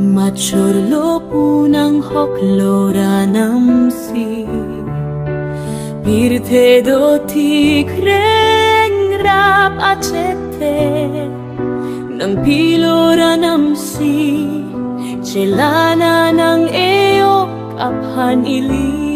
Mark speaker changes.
Speaker 1: Machorlo punang hoklora namsi Pirte do ti kreng rap achete Nang pilora namsi Celana ng eok aphan ili